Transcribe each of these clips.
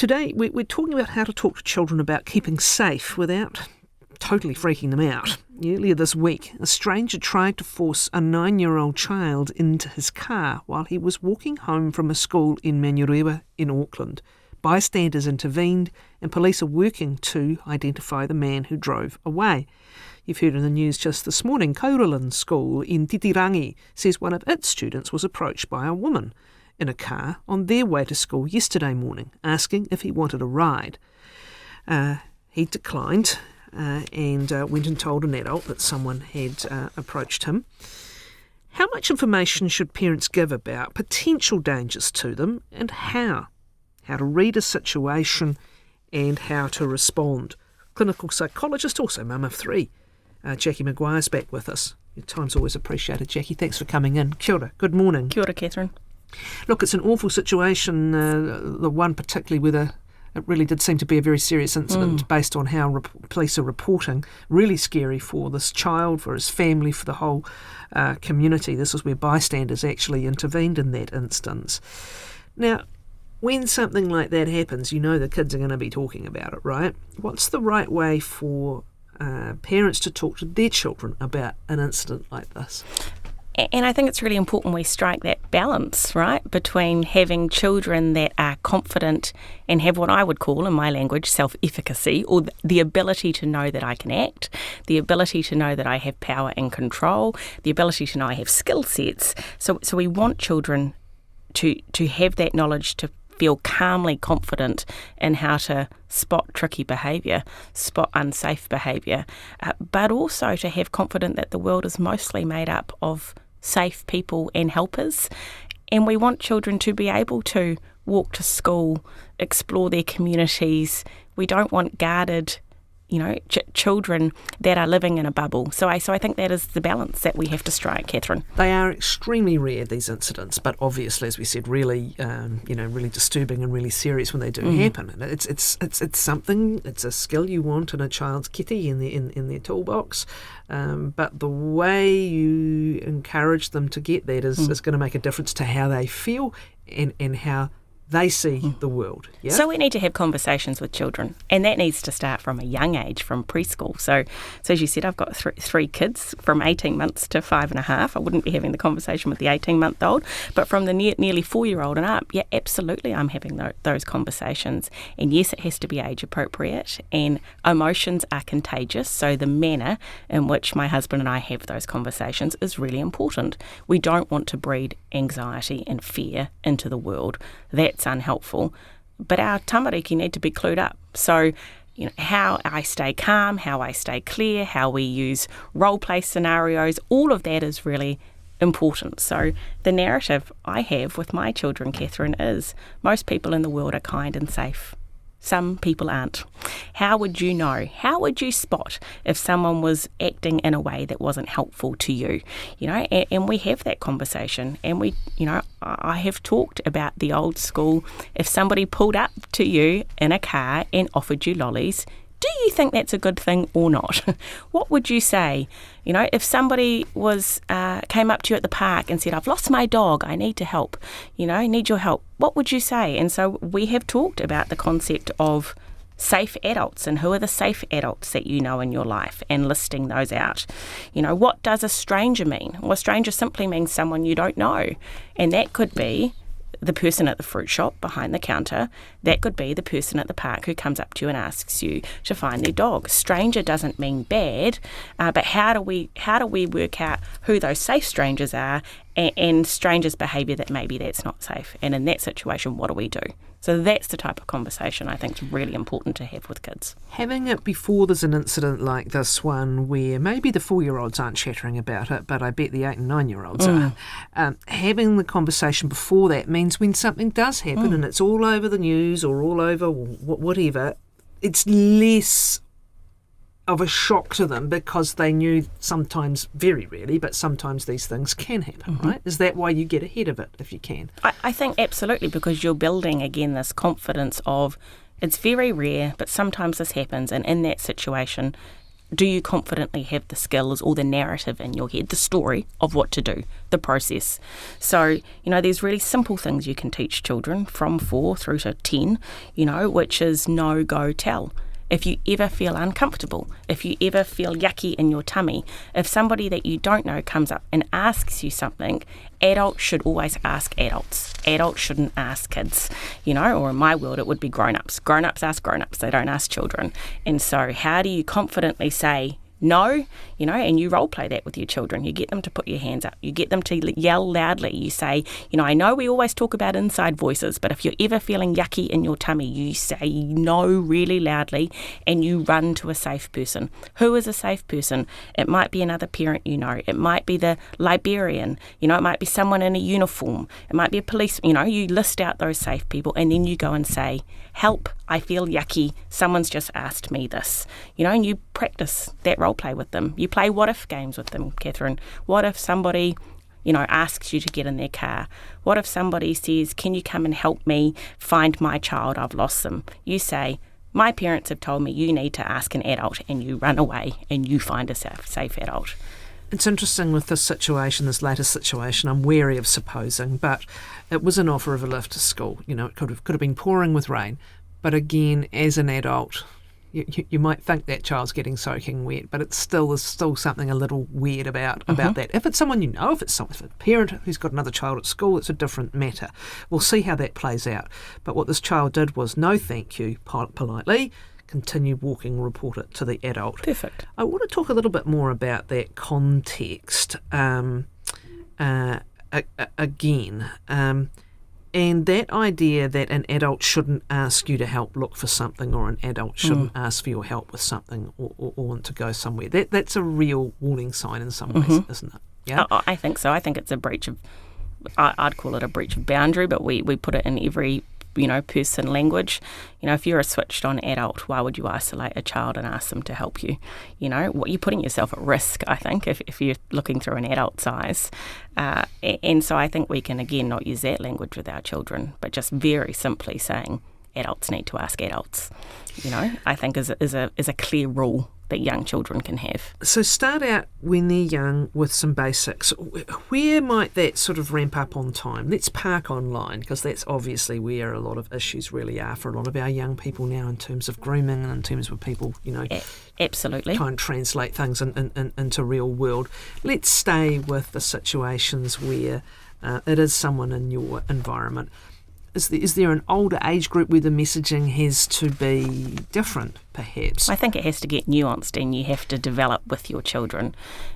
Today, we're talking about how to talk to children about keeping safe without totally freaking them out. Earlier this week, a stranger tried to force a 9-year-old child into his car while he was walking home from a school in Manurewa in Auckland. Bystanders intervened and police are working to identify the man who drove away. You've heard in the news just this morning, Kauralin School in Titirangi says one of its students was approached by a woman in a car on their way to school yesterday morning, asking if he wanted a ride. He declined and went and told an adult that someone had approached him. How much information should parents give about potential dangers to them and how? How to read a situation and how to respond. Clinical psychologist, also mum of 3. Jacqui Maguire's back with us. Your time's always appreciated, Jacqui. Thanks for coming in. Kia ora. Good morning. Kia ora, Catherine. Look, it's an awful situation, the one particularly where it really did seem to be a very serious incident based on how police are reporting. Really scary for this child, for his family, for the whole community. This is where bystanders actually intervened in that instance. Now, when something like that happens, you know the kids are going to be talking about it, right? What's the right way for parents to talk to their children about an incident like this? And I think it's really important we strike that balance, right, between having children that are confident and have what I would call, in my language, self-efficacy, or the ability to know that I can act, the ability to know that I have power and control, the ability to know I have skill sets. So we want children to have that knowledge, to feel calmly confident in how to spot tricky behaviour, spot unsafe behaviour, but also to have confidence that the world is mostly made up of safe people and helpers. And we want children to be able to walk to school, explore their communities. We don't want guarded, children that are living in a bubble. So I think that is the balance that we have to strike, Catherine. They are extremely rare, these incidents, but obviously, as we said, really, really disturbing and really serious when they do happen. It's something. It's a skill you want in a child's kitty in their toolbox. But the way you encourage them to get that is going to make a difference to how they feel and how they see the world. Yeah? So we need to have conversations with children, and that needs to start from a young age, from preschool. So as you said, I've got three kids from 18 months to 5.5. I wouldn't be having the conversation with the 18-month-old, but from the nearly 4-year-old and up, yeah, absolutely, I'm having those conversations. And yes, it has to be age appropriate, and emotions are contagious. So the manner in which my husband and I have those conversations is really important. We don't want to breed anxiety and fear into the world. That's unhelpful. But our tamariki need to be clued up. So, how I stay calm, how I stay clear, how we use role play scenarios, all of that is really important. So the narrative I have with my children, Catherine, is most people in the world are kind and safe. Some people aren't. How would you know? How would you spot if someone was acting in a way that wasn't helpful to you? And we have that conversation. And I have talked about the old school. If somebody pulled up to you in a car and offered you lollies, do you think that's a good thing or not? What would you say? If somebody came up to you at the park and said, I've lost my dog, I need to help, I need your help. What would you say? And so we have talked about the concept of safe adults and who are the safe adults that you know in your life and listing those out. What does a stranger mean? Well, a stranger simply means someone you don't know. And that could be the person at the fruit shop behind the counter. That could be the person at the park who comes up to you and asks you to find their dog. Stranger doesn't mean bad, but how do we work out who those safe strangers are and strangers' behaviour that maybe that's not safe? And in that situation, what do we do? So that's the type of conversation I think is really important to have with kids. Having it before there's an incident like this one where maybe the 4-year-olds aren't chattering about it, but I bet the 8 and 9-year-olds are. Having the conversation before that means when something does happen and it's all over the news or all over whatever, it's less of a shock to them because they knew sometimes, very rarely, but sometimes these things can happen, right? Is that why you get ahead of it if you can? I think absolutely, because you're building, again, this confidence of it's very rare, but sometimes this happens, and in that situation, do you confidently have the skills or the narrative in your head, the story of what to do, the process? So, there's really simple things you can teach children from 4 through to 10, which is know, go, tell. If you ever feel uncomfortable, if you ever feel yucky in your tummy, if somebody that you don't know comes up and asks you something, adults should always ask adults. Adults shouldn't ask kids, or in my world it would be grown-ups. Grown-ups ask grown-ups, they don't ask children. And so how do you confidently say no, and you role play that with your children. You get them to put your hands up. You get them to yell loudly. You say, I know we always talk about inside voices, but if you're ever feeling yucky in your tummy, you say no really loudly and you run to a safe person. Who is a safe person? It might be another parent It might be the librarian. It might be someone in a uniform. It might be a police. You list out those safe people and then you go and say, help, I feel yucky. Someone's just asked me this. And you practice that role play with them. You play what if games with them, Catherine. What if somebody, asks you to get in their car? What if somebody says, can you come and help me find my child? I've lost them. You say, my parents have told me you need to ask an adult, and you run away and you find a safe adult. It's interesting with this latest situation, I'm wary of supposing, but it was an offer of a lift to school. It could have been pouring with rain. But again, as an adult, you might think that child's getting soaking wet, but there's still something a little weird about that. If it's someone if it's a parent who's got another child at school, it's a different matter. We'll see how that plays out. But what this child did was no thank you, politely, continue walking, report it to the adult. Perfect. I want to talk a little bit more about that context again. And that idea that an adult shouldn't ask you to help look for something, or an adult shouldn't ask for your help with something, or want to go somewhere. That's a real warning sign in some ways, isn't it? Yeah, I think so. I think it's a breach of, I'd call it a breach of boundary, but we put it in every person language. If you're a switched on adult, why would you isolate a child and ask them to help you? What you're putting yourself at risk, I think, if you're looking through an adult's eyes. And so I think we can, again, not use that language with our children, but just very simply saying adults need to ask adults, I think is a clear rule that young children can have. So start out when they're young with some basics. Where might that sort of ramp up on time? Let's park online, because that's obviously where a lot of issues really are for a lot of our young people now, in terms of grooming and in terms of people, absolutely try and translate things into real world. Let's stay with the situations where it is someone in your environment. Is there an older age group where the messaging has to be different, perhaps? I think it has to get nuanced, and you have to develop with your children.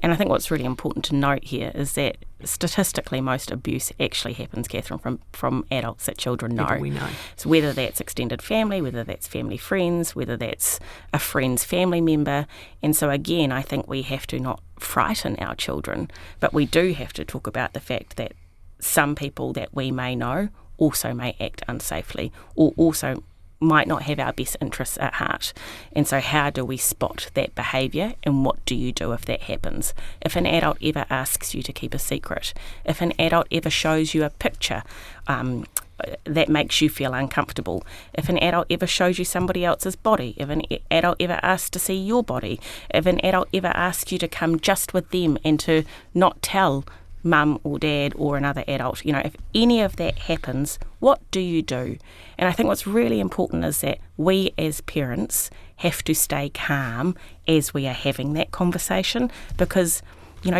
And I think what's really important to note here is that statistically most abuse actually happens, Catherine, from adults that children know. We know. So whether that's extended family, whether that's family friends, whether that's a friend's family member. And so again, I think we have to not frighten our children, but we do have to talk about the fact that some people that we may know also may act unsafely, or also might not have our best interests at heart. And so how do we spot that behaviour, and what do you do if that happens? If an adult ever asks you to keep a secret, if an adult ever shows you a picture that makes you feel uncomfortable, if an adult ever shows you somebody else's body, if an adult ever asks to see your body, if an adult ever asks you to come just with them and to not tell mum or dad or another adult, if any of that happens, what do you do? And I think what's really important is that we as parents have to stay calm as we are having that conversation, because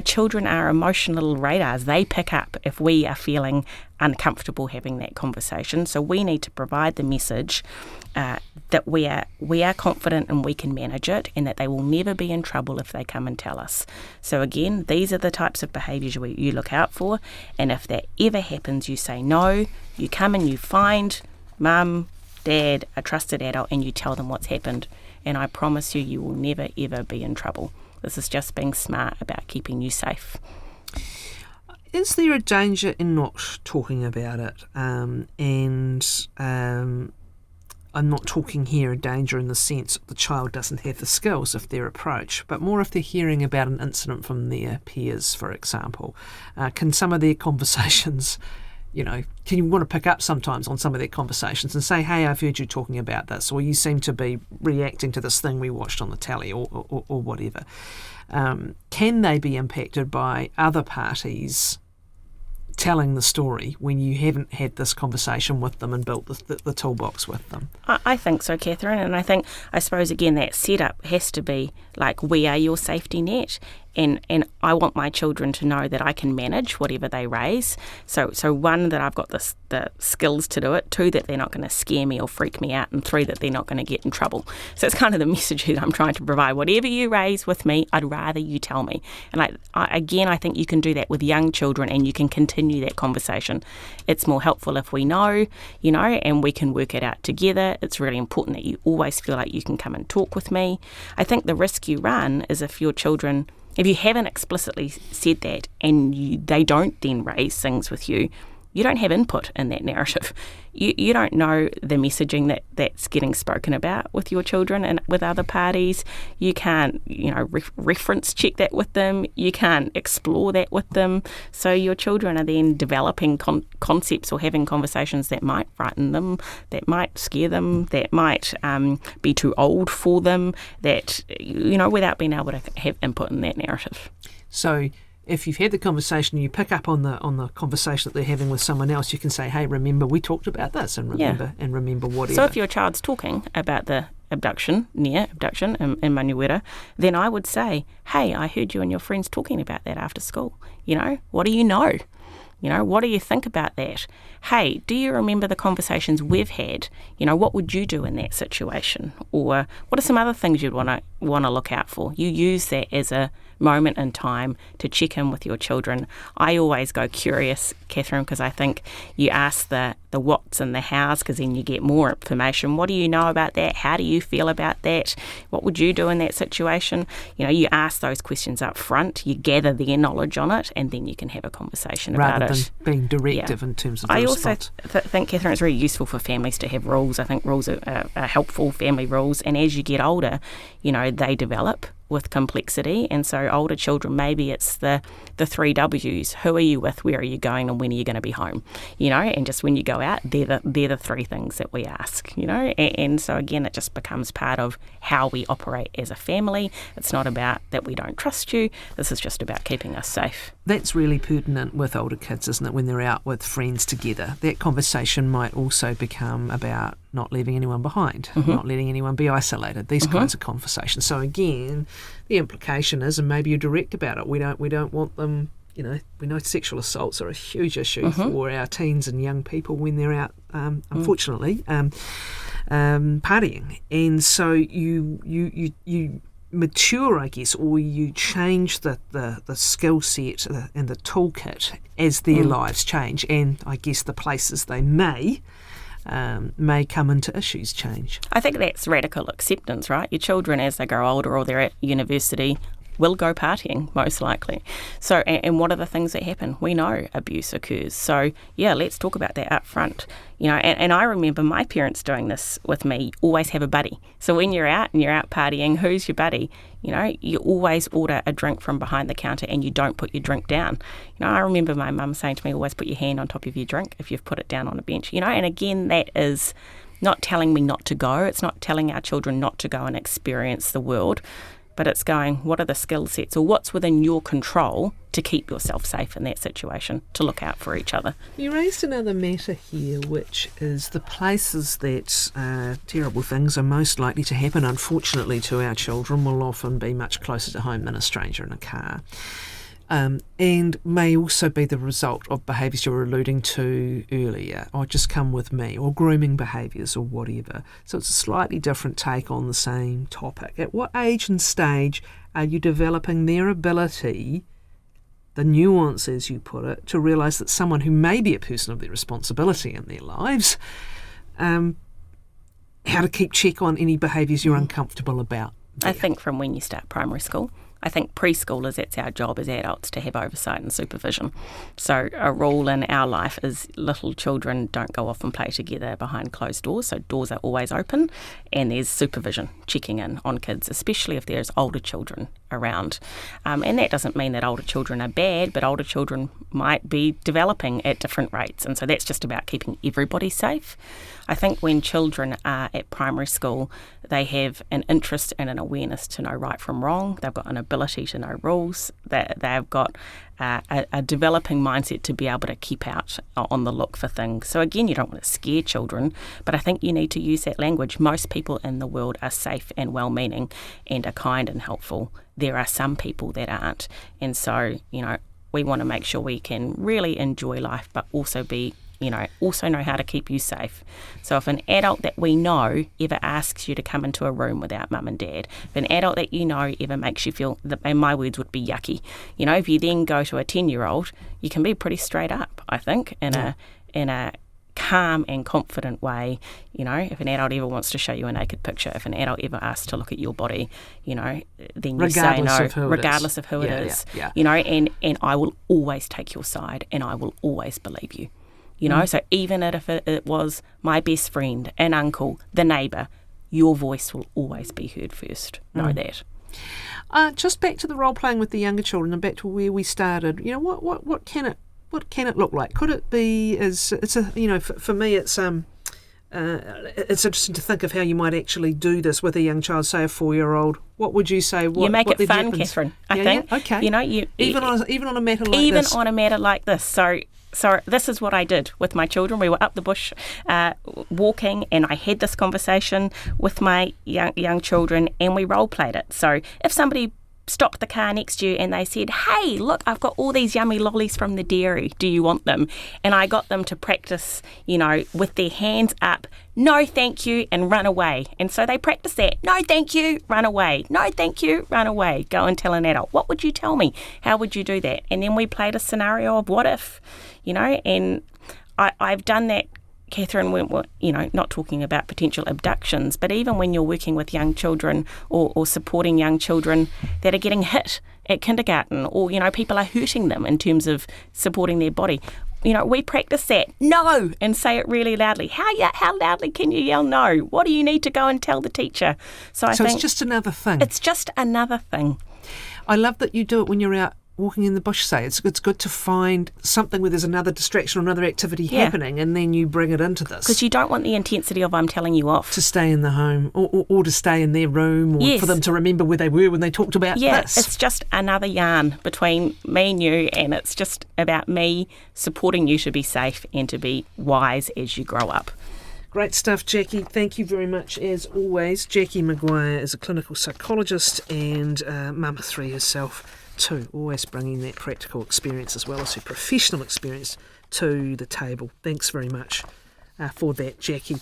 children are emotional little radars. They pick up if we are feeling uncomfortable having that conversation. So we need to provide the message that we are confident and we can manage it, and that they will never be in trouble if they come and tell us. So again, these are the types of behaviours you look out for, and if that ever happens, you say no. You come and you find mum, dad, a trusted adult, and you tell them what's happened, and I promise you, you will never ever be in trouble. This is just being smart about keeping you safe. Is there a danger in not talking about it? I'm not talking here a danger in the sense the child doesn't have the skills if they're approached, but more if they're hearing about an incident from their peers, for example. Can some of their conversations can you want to pick up sometimes on some of their conversations and say, hey, I've heard you talking about this, or you seem to be reacting to this thing we watched on the telly, or whatever. Can they be impacted by other parties telling the story when you haven't had this conversation with them and built the toolbox with them? I think so, Catherine, and I suppose, again, that setup has to be like, we are your safety net, and I want my children to know that I can manage whatever they raise. So one, that I've got the skills to do it, two, that they're not going to scare me or freak me out, and three, that they're not going to get in trouble. So it's kind of the message that I'm trying to provide. Whatever you raise with me, I'd rather you tell me. And I think you can do that with young children, and you can continue that conversation. It's more helpful if we know, and we can work it out together. It's really important that you always feel like you can come and talk with me. I think the risk you run is if you haven't explicitly said that, and they don't then raise things with you, you don't have input in that narrative. You don't know the messaging that's getting spoken about with your children and with other parties. You can't, reference check that with them. You can't explore that with them. So your children are then developing concepts or having conversations that might frighten them, that might scare them, that might be too old for them, that, without being able to have input in that narrative. So if you've had the conversation, you pick up on the conversation that they're having with someone else, you can say, hey, remember we talked about this, and remember whatever. So if your child's talking about the abduction in Manuera, then I would say, hey, I heard you and your friends talking about that after school. What do you know? What do you think about that? Hey, do you remember the conversations we've had? What would you do in that situation? Or what are some other things you'd want to look out for? You use that as a moment in time to check in with your children. I always go curious, Catherine, because I think you ask the what's and the how's, because then you get more information. What do you know about that? How do you feel about that? What would you do in that situation? You ask those questions up front, you gather their knowledge on it, and then you can have a conversation about it. Rather than being directive in terms of the response. I also think, Catherine, it's really useful for families to have rules. I think rules are helpful, family rules, and as you get older, they develop with complexity, and so older children, maybe it's the 3 W's. Who are you with, where are you going, and when are you going to be home? And just when you go out, they're the 3 things that we ask, and so again, it just becomes part of how we operate as a family. It's not about that we don't trust you, this is just about keeping us safe. That's really pertinent with older kids, isn't it, when they're out with friends together. That conversation might also become about not leaving anyone behind, not letting anyone be isolated, these kinds of conversations. So again, the implication is, and maybe you're direct about it, we don't want them, we know sexual assaults are a huge issue for our teens and young people when they're out, unfortunately, partying. And so you mature, I guess, or you change the skill set and the toolkit as their lives change, and I guess the places they may come into issues change. I think that's radical acceptance, right? Your children, as they grow older or they're at university, will go partying, most likely. So, and what are the things that happen? We know abuse occurs. So, let's talk about that up front. And I remember my parents doing this with me, always have a buddy. So when you're out and you're out partying, who's your buddy? You always order a drink from behind the counter and you don't put your drink down. I remember my mum saying to me, always put your hand on top of your drink if you've put it down on a bench. And again, that is not telling me not to go. It's not telling our children not to go and experience the world. But it's going, what are the skill sets or what's within your control to keep yourself safe in that situation, to look out for each other. You raised another matter here, which is the places that terrible things are most likely to happen, unfortunately, to our children will often be much closer to home than a stranger in a car. And may also be the result of behaviours you were alluding to earlier, or just come with me, or grooming behaviours or whatever. So it's a slightly different take on the same topic. At what age and stage are you developing their ability, the nuance as you put it, to realise that someone who may be a person of their responsibility in their lives, how to keep check on any behaviours you're uncomfortable about there? I think from when you start primary school. I think preschoolers, that's our job as adults, to have oversight and supervision. So a rule in our life is little children don't go off and play together behind closed doors. So doors are always open and there's supervision, checking in on kids, especially if there's older children around. And that doesn't mean that older children are bad, but older children might be developing at different rates. And so that's just about keeping everybody safe. I think when children are at primary school, they have an interest and an awareness to know right from wrong. They've got an ability to know rules. They've got a developing mindset to be able to keep out on the look for things. So again, you don't want to scare children, but I think you need to use that language. Most people in the world are safe and well-meaning and are kind and helpful. There are some people that aren't. And so, we want to make sure we can really enjoy life, but also also know how to keep you safe. So if an adult that we know ever asks you to come into a room without mum and dad, if an adult that you know ever makes you feel, and my words would be yucky, if you then go to a 10-year-old, you can be pretty straight up, I think, in a calm and confident way. If an adult ever wants to show you a naked picture, if an adult ever asks to look at your body, then you say no, regardless of who it is. And I will always take your side and I will always believe you. So even if it was my best friend, an uncle, the neighbour, your voice will always be heard first. Know that. Just back to the role playing with the younger children and back to where we started. What can it look like? Could it be for me it's interesting to think of how you might actually do this with a young child, say a 4-year-old. What would you say? You make it fun, Catherine. I think. Yeah, okay. Even on a matter like this. Even on a matter like this. So this is what I did with my children. We were up the bush walking, and I had this conversation with my young children, and we role played it. So if somebody stopped the car next to you and they said, "Hey, look, I've got all these yummy lollies from the dairy. Do you want them?" And I got them to practice, with their hands up, "No, thank you," and run away. And so they practiced that. "No, thank you," run away. "No, thank you," run away. Go and tell an adult. "What would you tell me? How would you do that?" And then we played a scenario of what if, and I've done that, Catherine, not talking about potential abductions, but even when you're working with young children or supporting young children that are getting hit at kindergarten, or, people are hurting them in terms of supporting their body. We practice that "no" and say it really loudly. How loudly can you yell no? What do you need to go and tell the teacher? So I think it's just another thing. It's just another thing. I love that you do it when you're out walking in the bush, say. It's good to find something where there's another distraction or another activity happening, and then you bring it into this. Because you don't want the intensity of "I'm telling you off." To stay in the home or to stay in their room, or for them to remember where they were when they talked about this. It's just another yarn between me and you, and it's just about me supporting you to be safe and to be wise as you grow up. Great stuff, Jacqui. Thank you very much, as always. Jacqui Maguire is a clinical psychologist and mum of 3 herself too, always bringing that practical experience as well as her professional experience to the table. Thanks very much for that, Jacqui.